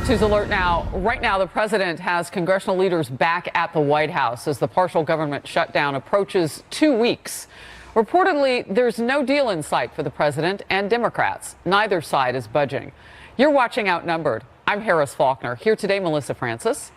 Fox News alert now. Right now, the president has congressional leaders back at the White House as the partial government shutdown approaches 2 weeks. Reportedly, there's no deal in sight for the president and Democrats. Neither side is budging. You're watching Outnumbered. I'm Harris Faulkner. Here today, Melissa Francis,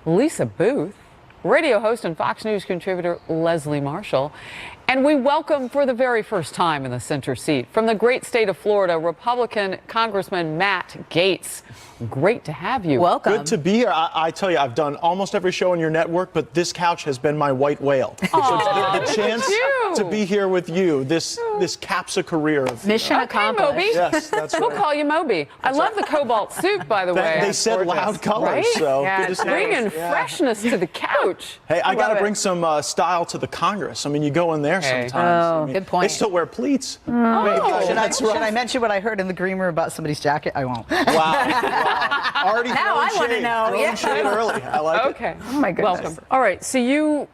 Lisa Boothe, radio host and Fox News contributor Leslie Marshall. And we welcome for the very first time in the center seat from the great state of Florida, Republican Congressman Matt Gaetz. Great to have you. Welcome. Good to be here. I tell you, I've done almost every show on your network, but this couch has been my white whale. Aww, the chance to be here with you, this caps a career of mission accomplished. Moby. Yes, that's right. We'll call you Moby. I love the cobalt suit, by the way. They said gorgeous. loud colors, right? so yeah, good to see bringing you. freshness to the couch. Hey, I got to Love bring it. some style to the Congress. I mean, you go in there sometimes. Oh, I mean, good point. They still wear pleats. Oh. Should I mention what I heard in the green room about somebody's jacket? I won't. Wow. Already Now throwing I wanna shade. know. Throwing Yeah. shade early. I like it. Okay. Oh, my goodness. Welcome. All right. So you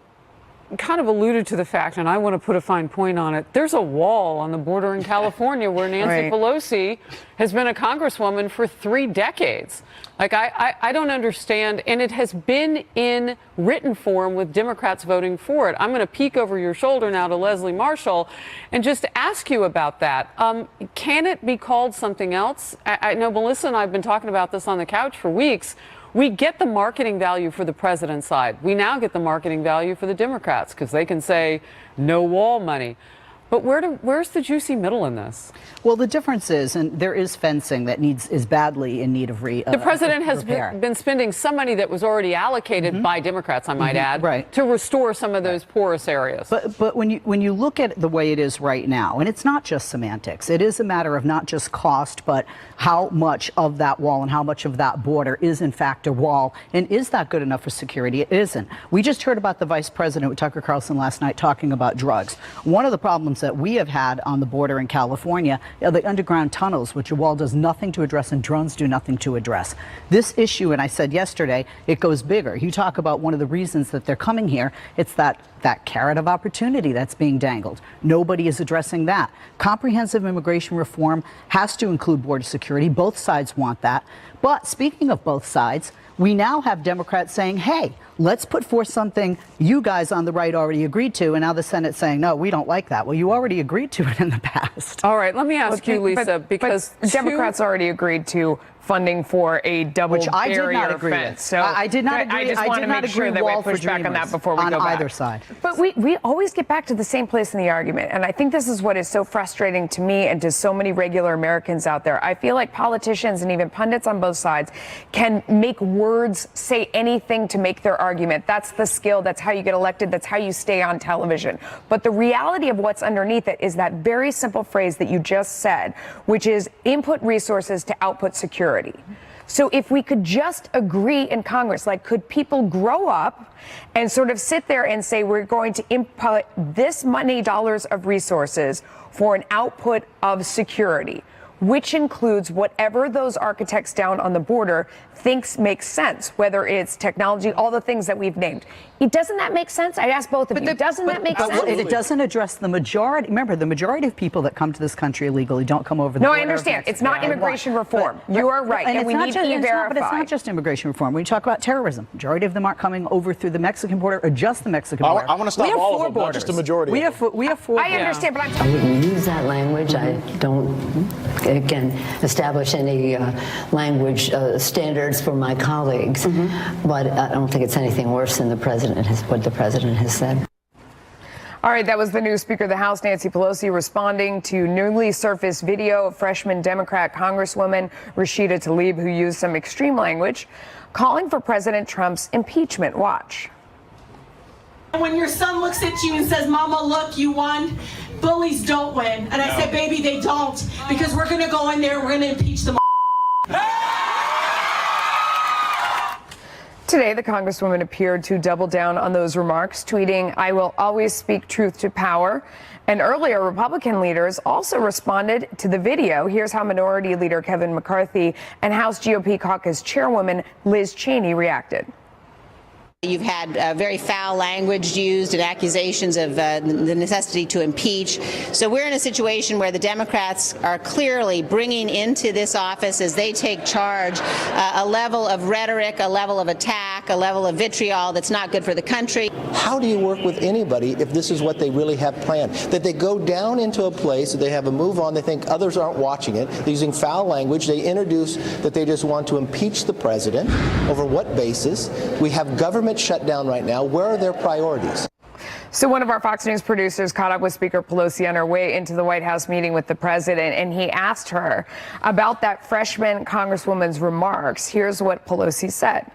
kind of alluded to the fact, and I want to put a fine point on it. There's a wall on the border in California where Nancy Right. Pelosi has been a congresswoman for 3 decades. Like, I don't understand. And it has been in written form with Democrats voting for it. I'm going to peek over your shoulder now to Leslie Marshall and just ask you about that. Can it be called something else? I know Melissa and I have been talking about this on the couch for weeks. We get the marketing value for the president's side. We now get the marketing value for the Democrats because they can say no wall money. But where's the juicy middle in this? Well, the difference is, and there is fencing that is badly in need of The president has repair. been spending some money that was already allocated by Democrats, I might add, right. to restore some of those porous areas. But when you look at the way it is right now, and it's not just semantics, it is a matter of not just cost, but how much of that wall and how much of that border is in fact a wall, and is that good enough for security? It isn't. We just heard about the vice president with Tucker Carlson last night talking about drugs. One of the problems that we have had on the border in California are the underground tunnels, which a wall does nothing to address and drones do nothing to address. This issue, and I said yesterday, it goes bigger. You talk about one of the reasons that they're coming here, it's that carrot of opportunity that's being dangled. Nobody is addressing that. Comprehensive immigration reform has to include border security. Both sides want that. But speaking of both sides, we now have Democrats saying, hey, let's put forth something you guys on the right already agreed to, and now the Senate's saying, no, we don't like that. Well, you already agreed to it in the past. All right, let me ask you, Lisa, because Democrats already agreed to funding for a double Which I did not barrier agree fence. with. So I did not agree. I just want to make sure that we push back on that before we on go back. either side. But we always get back to the same place in the argument. And I think this is what is so frustrating to me and to so many regular Americans out there. I feel like politicians and even pundits on both sides can make words say anything to make their argument. That's the skill. That's how you get elected. That's how you stay on television. But the reality of what's underneath it is that very simple phrase that you just said, which is input resources to output security. So if we could just agree in Congress, like, could people grow up and sort of sit there and say, we're going to input this many dollars of resources for an output of security, which includes whatever those architects down on the border thinks makes sense, whether it's technology, all the things that we've named. Doesn't that make sense? I asked both of you. Doesn't that make sense? It doesn't address the majority. Remember, the majority of people that come to this country illegally don't come over the border. No, I understand. It's not immigration reform. You are right. And we need E-Verify. But it's not just immigration reform. When you talk about terrorism, majority of them aren't coming over through the Mexican border or just the Mexican border. I want to stop all of them, not just the majority. We have 4 I understand, but I wouldn't use that language. I don't, again, establish any language standards for my colleagues. But I don't think it's anything worse than what the president has said. All right, that was the new Speaker of the House, Nancy Pelosi, responding to newly surfaced video of freshman Democrat Congresswoman Rashida Tlaib, who used some extreme language, calling for President Trump's impeachment. Watch. When your son looks at you and says, Mama, look, you won, bullies don't win. And I said, baby, they don't, because we're going to go in there and we're going to impeach them. Today, the Congresswoman appeared to double down on those remarks, tweeting, I will always speak truth to power. And earlier, Republican leaders also responded to the video. Here's how Minority Leader Kevin McCarthy and House GOP Caucus Chairwoman Liz Cheney reacted. You've had very foul language used and accusations of the necessity to impeach. So we're in a situation where the Democrats are clearly bringing into this office, as they take charge, a level of rhetoric, a level of attack, a level of vitriol that's not good for the country. How do you work with anybody if this is what they really have planned? That they go down into a place, that they have a move on, they think others aren't watching it, they're using foul language, they introduce that they just want to impeach the president. Over what basis? We have government shutdown right now. Where are their priorities? So one of our Fox News producers caught up with Speaker Pelosi on her way into the White House meeting with the president, and he asked her about that freshman congresswoman's remarks. Here's what Pelosi said.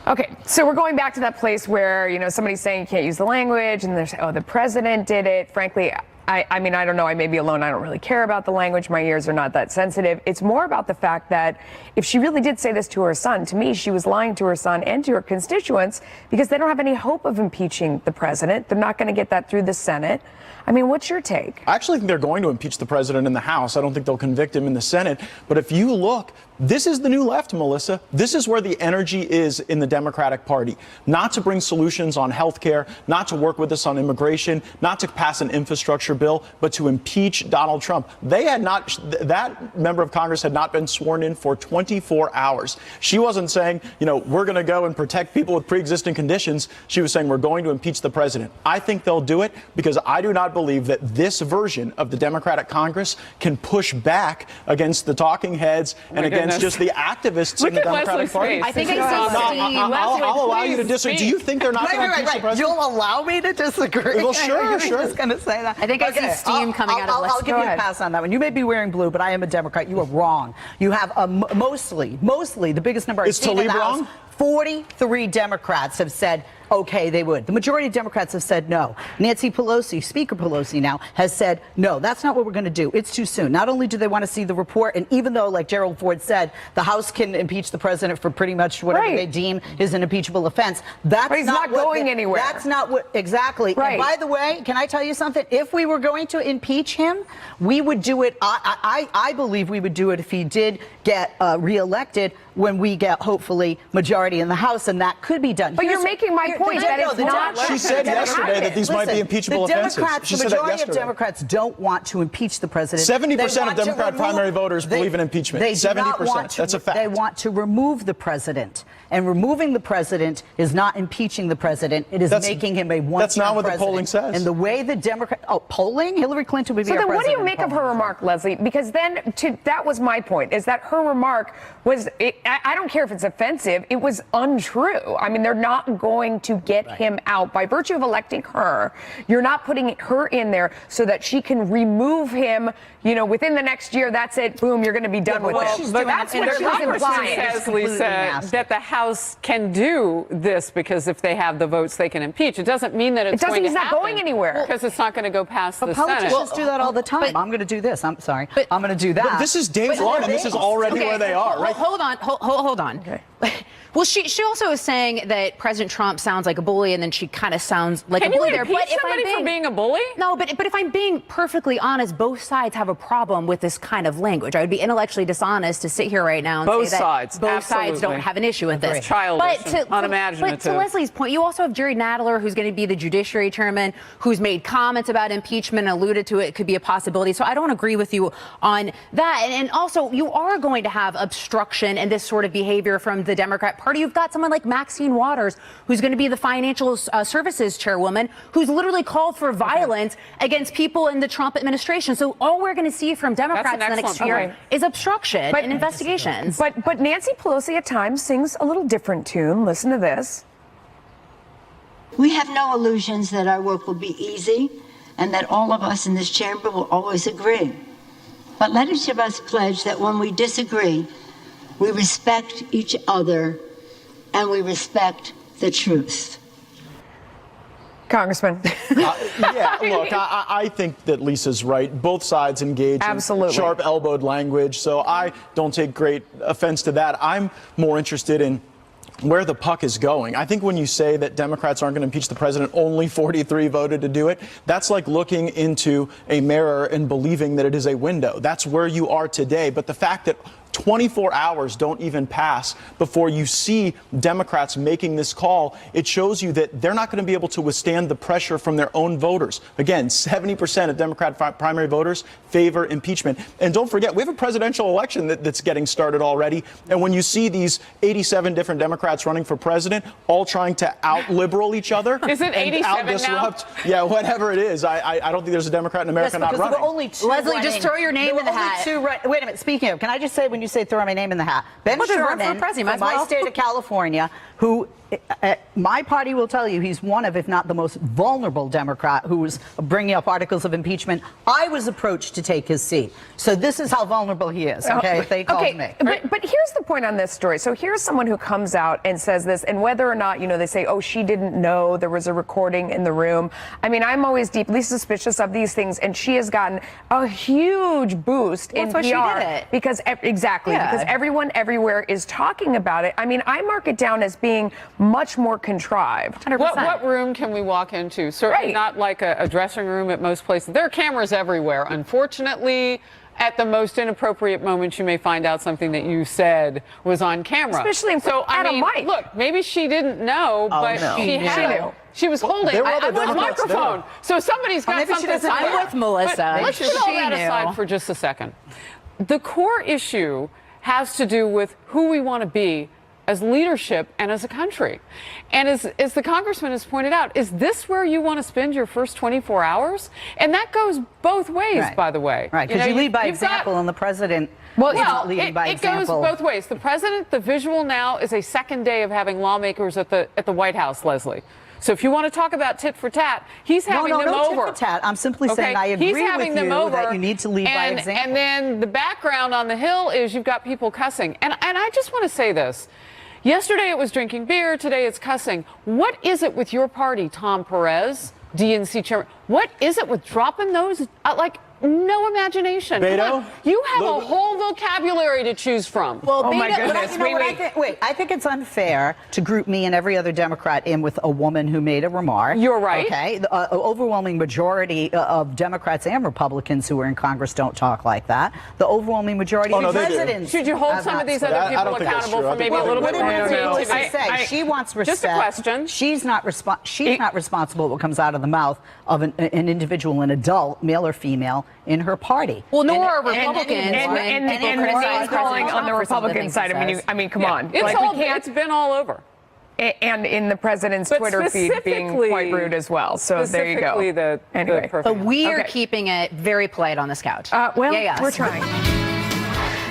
Okay, so we're going back to that place where, you know, somebody's saying you can't use the language, and there's, oh, the president did it. Frankly, I mean, I don't know. I may be alone. I don't really care about the language. My ears are not that sensitive. It's more about the fact that if she really did say this to her son, to me, she was lying to her son and to her constituents, because they don't have any hope of impeaching the president. They're not going to get that through the Senate. I mean, what's your take? I actually think they're going to impeach the president in the House. I don't think they'll convict him in the Senate. But if you look, this is the new left, Melissa. This is where the energy is in the Democratic Party. Not to bring solutions on health care, not to work with us on immigration, not to pass an infrastructure bill, but to impeach Donald Trump. They had not, that member of Congress had not been sworn in for 24 hours. She wasn't saying, you know, we're going to go and protect people with pre-existing conditions. She was saying we're going to impeach the president. I think they'll do it because I do not believe that this version of the Democratic Congress can push back against the talking heads and against just the activists in the Democratic Party. I think I'll allow you to disagree. Do you think they're not going to impeach the president? You'll allow me to disagree? Well, sure. You're just going to say that. I think I see steam coming out of the I'll give you a pass on that one. You may be wearing blue, but I am a Democrat. You are wrong. You have mostly the biggest number. Is Tlaib wrong? 43 Democrats have said, okay, they would. The majority of Democrats have said no. Nancy Pelosi, Speaker Pelosi now, has said, no, that's not what we're going to do. It's too soon. Not only do they want to see the report, and even though, like Gerald Ford said, the House can impeach the president for pretty much whatever they deem is an impeachable offense, that's not going anywhere. That's not what, exactly. Right. And by the way, can I tell you something? If we were going to impeach him, we would do it, I believe we would do it if he did get reelected when we get, hopefully, majority in the House, and that could be done. But you're making my point that it's not. She said yesterday that these might be impeachable offenses. The majority of Democrats don't want to impeach the president. 70% of Democrat primary voters believe in impeachment. 70%. That's a fact. They want to remove the president. And removing the president is not impeaching the president. It is making him a one-term president. That's not what the polling says. And the way the polling, Hillary Clinton would be our president. So then what do you make of her remark, Leslie? Because then that was my point, is that her remark was, I don't care if it's offensive, it was untrue. I mean, they're not going to get him out. By virtue of electing her, you're not putting her in there so that she can remove him, you know, within the next year. That's it. Boom, you're going to be done with it. But that's what she's implying, says, Lisa, that the House can do this because if they have the votes, they can impeach. It doesn't mean that it's going to happen. He's not going anywhere. Because it's not going to go past the Senate. Politicians do that all the time. I'm going to do this. I'm sorry. I'm going to do that. But this is day one, and this is already where they are, right? Hold on. Okay. Well, she also is saying that President Trump sounds like a bully, and then she kind of sounds like a bully there. Can you impeach somebody for being a bully? No, but if I'm being perfectly honest, both sides have a problem with this kind of language. I would be intellectually dishonest to sit here right now and say that both sides don't have an issue with this. It's childish and unimaginative. But to Leslie's point, you also have Jerry Nadler, who's going to be the Judiciary Chairman, who's made comments about impeachment and alluded to it could be a possibility. So I don't agree with you on that. And also, you are going to have obstruction and this sort of behavior from the Democrat Party. You've got someone like Maxine Waters, who's going to be the Financial Services Chairwoman, who's literally called for violence against people in the Trump administration. So all we're going to see from Democrats in the next year is obstruction and investigations. But Nancy Pelosi at times sings a little different tune. Listen to this. We have no illusions that our work will be easy and that all of us in this chamber will always agree. But let each of us pledge that when we disagree, we respect each other and we respect the truth. Congressman. Yeah, look, I think that Lisa's right. Both sides engage in sharp-elbowed language, so I don't take great offense to that. I'm more interested in where the puck is going. I think when you say that Democrats aren't going to impeach the president, only 43 voted to do it, that's like looking into a mirror and believing that it is a window. That's where you are today. But the fact that 24 hours don't even pass before you see Democrats making this call. It shows you that they're not going to be able to withstand the pressure from their own voters. Again, 70% of Democrat primary voters favor impeachment. And don't forget, we have a presidential election that's getting started already. And when you see these 87 different Democrats running for president, all trying to out-liberal each other. Is it 87 now? Yeah, whatever it is. I don't think there's a Democrat in America not running. There were only two Leslie, running. just throw your name in the hat. Wait a minute. Speaking of, can I just say, when you say throw my name in the hat, Ben Sherman from my state of California, who my party will tell you he's one of, if not the most vulnerable Democrat who was bringing up articles of impeachment. I was approached to take his seat. So this is how vulnerable he is, okay, if they called me. But here's the point on this story. So here's someone who comes out and says this, and whether or not, they say, oh, she didn't know there was a recording in the room. I mean, I'm always deeply suspicious of these things, and she has gotten a huge boost in PR. That's why she did it. Because everyone everywhere is talking about it. I mean, I mark it down as being much more contrived. 100%. What room can we walk into? Certainly not like a dressing room at most places. There are cameras everywhere. Unfortunately, at the most inappropriate moments, you may find out something that you said was on camera. Especially at a mic. Look, maybe she didn't know, but she knew. She was holding a microphone. So somebody's got something to say. I'm with Melissa. Let's put all that aside for just a second. The core issue has to do with who we want to be as leadership and as a country. And as the congressman has pointed out, is this where you want to spend your first 24 hours? And that goes both ways, by the way. Right, because you lead by example, and the president is not leading by example. It goes both ways. The president, the visual now is a second day of having lawmakers at the White House, Leslie. So if you want to talk about tit for tat, he's having them over. No tit for tat. I'm simply saying I agree with you that you need to lead by example. And then the background on the Hill is you've got people cussing. And I just want to say this. Yesterday it was drinking beer. Today it's cussing. What is it with your party, Tom Perez, DNC chairman? What is it with dropping those, no imagination? Beto? You have a whole vocabulary to choose from. Well, oh my goodness. I think it's unfair to group me and every other Democrat in with a woman who made a remark. You're right. Okay. The overwhelming majority of Democrats and Republicans who are in Congress don't talk like that. The overwhelming majority of presidents. Should you hold some of these other people accountable for maybe a little bit more? She wants respect. Just a question. She's not responsible for what comes out of the mouth of an individual, an adult, male or female, in her party. Well, nor are Republicans. And name calling on the Republican side. I mean, come on. It's been all over. And in the president's Twitter feed being quite rude as well. So there you go. But we are keeping it very polite on this couch. We're trying.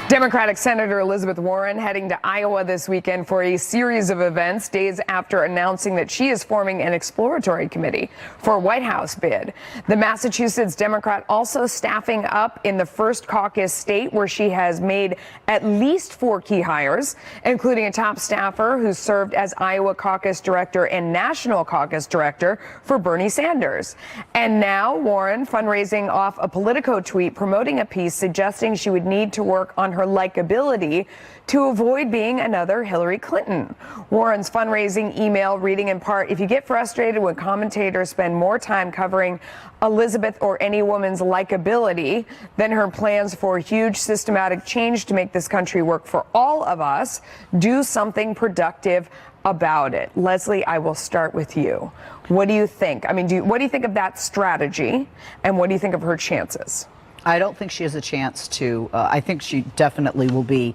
Democratic Senator Elizabeth Warren heading to Iowa this weekend for a series of events days after announcing that she is forming an exploratory committee for a White House bid. The Massachusetts Democrat also staffing up in the first caucus state where she has made at least 4 key hires, including a top staffer who served as Iowa caucus director and national caucus director for Bernie Sanders. And now Warren fundraising off a Politico tweet promoting a piece suggesting she would need to work on her likability to avoid being another Hillary Clinton. Warren's fundraising email reading in part, if you get frustrated when commentators spend more time covering Elizabeth or any woman's likability than her plans for huge systematic change to make this country work for all of us, do something productive about it. Leslie, I will start with you. What do you think? I mean, what do you think of that strategy, and what do you think of her chances? I don't think she has a chance to. I think she definitely will be.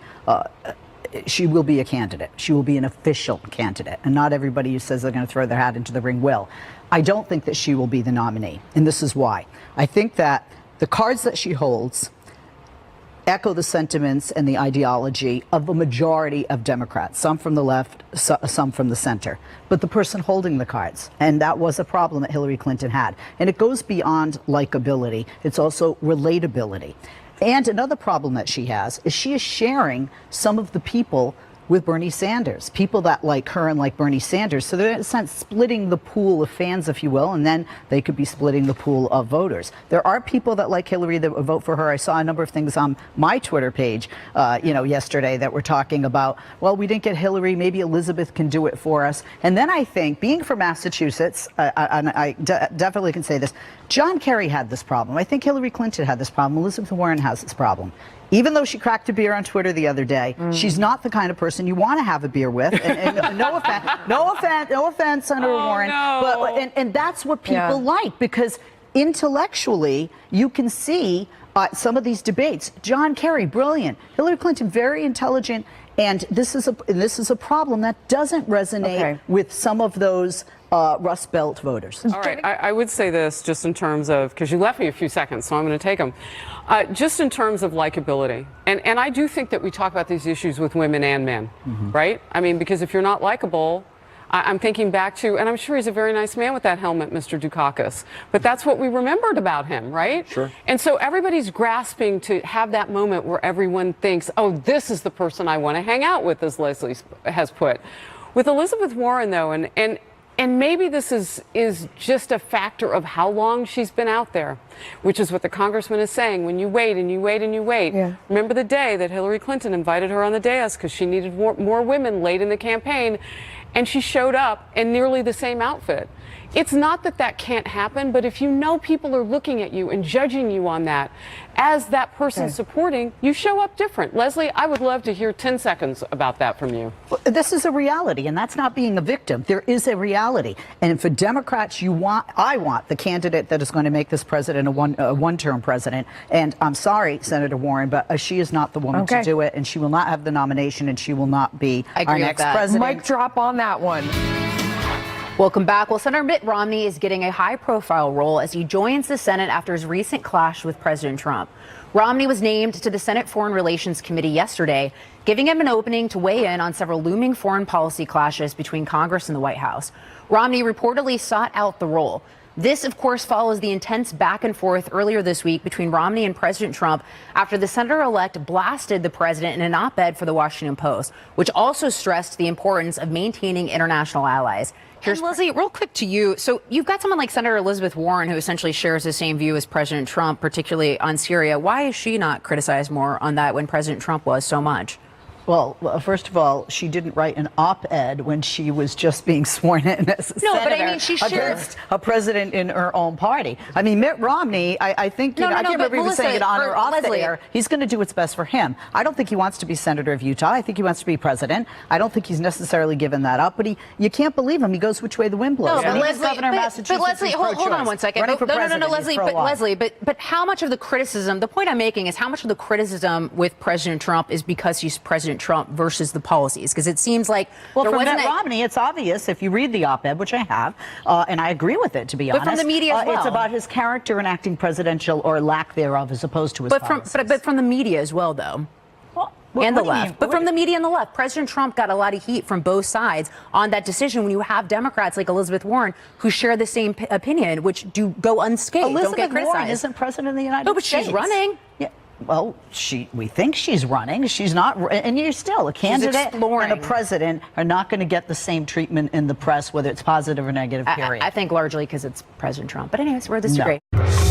She will be a candidate. She will be an official candidate, and not everybody who says they're going to throw their hat into the ring will. I don't think that she will be the nominee, and this is why. I think that the cards that she holds echo the sentiments and the ideology of the majority of Democrats, some from the left, some from the center. But the person holding the cards, and that was a problem that Hillary Clinton had. And it goes beyond likability. It's also relatability. And another problem that she has is she is sharing some of the people with Bernie Sanders, people that like her and like Bernie Sanders. So they're in a sense splitting the pool of fans, if you will, and then they could be splitting the pool of voters. There are people that like Hillary that would vote for her. I saw a number of things on my Twitter page, yesterday that were talking about, well, we didn't get Hillary, maybe Elizabeth can do it for us. And then I think, being from Massachusetts, and I definitely can say this, John Kerry had this problem. I think Hillary Clinton had this problem. Elizabeth Warren has this problem. even though she cracked a beer on Twitter the other day, she's not the kind of person you want to have a beer with. And no offense, Senator Warren, no. and that's what people like, because intellectually you can see some of these debates. John Kerry, brilliant. Hillary Clinton, very intelligent. And this is a problem that doesn't resonate with some of those Rust Belt voters. All right, I would say this just in terms of, because you left me a few seconds, so I'm going to take them. Just in terms of likability. And I do think that we talk about these issues with women and men, right? I mean, because if you're not likable, I'm thinking back to, and I'm sure he's a very nice man with that helmet, Mr. Dukakis, but that's what we remembered about him, right? Sure. And so everybody's grasping to have that moment where everyone thinks, oh, this is the person I want to hang out with, as Leslie has put. With Elizabeth Warren, though, and maybe this is just a factor of how long she's been out there, which is what the congressman is saying. When you wait and you wait and you wait. Yeah. Remember the day that Hillary Clinton invited her on the dais because she needed more women late in the campaign, and she showed up in nearly the same outfit. It's not that that can't happen, but if you know people are looking at you and judging you on that, as that person supporting, you show up different. Leslie, I would love to hear 10 seconds about that from you. Well, this is a reality, and that's not being a victim. There is a reality. And for Democrats, I want the candidate that is going to make this president a one-term president. And I'm sorry, Senator Warren, but she is not the woman to do it, and she will not have the nomination, and she will not be our next president. Mic drop on that one. Welcome back. Well, Senator Mitt Romney is getting a high-profile role as he joins the Senate after his recent clash with President Trump. Romney was named to the Senate Foreign Relations Committee yesterday, giving him an opening to weigh in on several looming foreign policy clashes between Congress and the White House. Romney reportedly sought out the role. This, of course, follows the intense back and forth earlier this week between Romney and President Trump after the senator-elect blasted the president in an op-ed for the Washington Post, which also stressed the importance of maintaining international allies. Here's Leslie, real quick to you. So you've got someone like Senator Elizabeth Warren, who essentially shares the same view as President Trump, particularly on Syria. Why is she not criticized more on that when President Trump was so much? Well, first of all, she didn't write an op-ed when she was just being sworn in as a senator but I mean, she against a president in her own party. I mean, Mitt Romney, I think, I can't remember even saying it on or off the air. He's going to do what's best for him. I don't think he wants to be senator of Utah. I think he wants to be president. I don't think he's necessarily given that up, but you can't believe him. He goes which way the wind blows. No, but Leslie, hold on one second. No, Leslie, but how much of the criticism, the point I'm making is how much of the criticism with President Trump is because he's President Trump versus the policies? Because it seems like for Mitt Romney, it's obvious if you read the op-ed, which I have, and I agree with it, to be honest. But from the media as well. It's about his character in acting presidential or lack thereof as opposed to his policies. But from the media as well, though. And the left. But from the media and the left, President Trump got a lot of heat from both sides on that decision when you have Democrats like Elizabeth Warren who share the same opinion, which do go unscathed, don't get criticized. Warren isn't president of the United States. No, but she's running. Yeah. Well, we think she's running. She's not, and you're still a candidate and a president are not going to get the same treatment in the press, whether it's positive or negative, period. I think largely because it's President Trump. But anyways, we're disagree. No.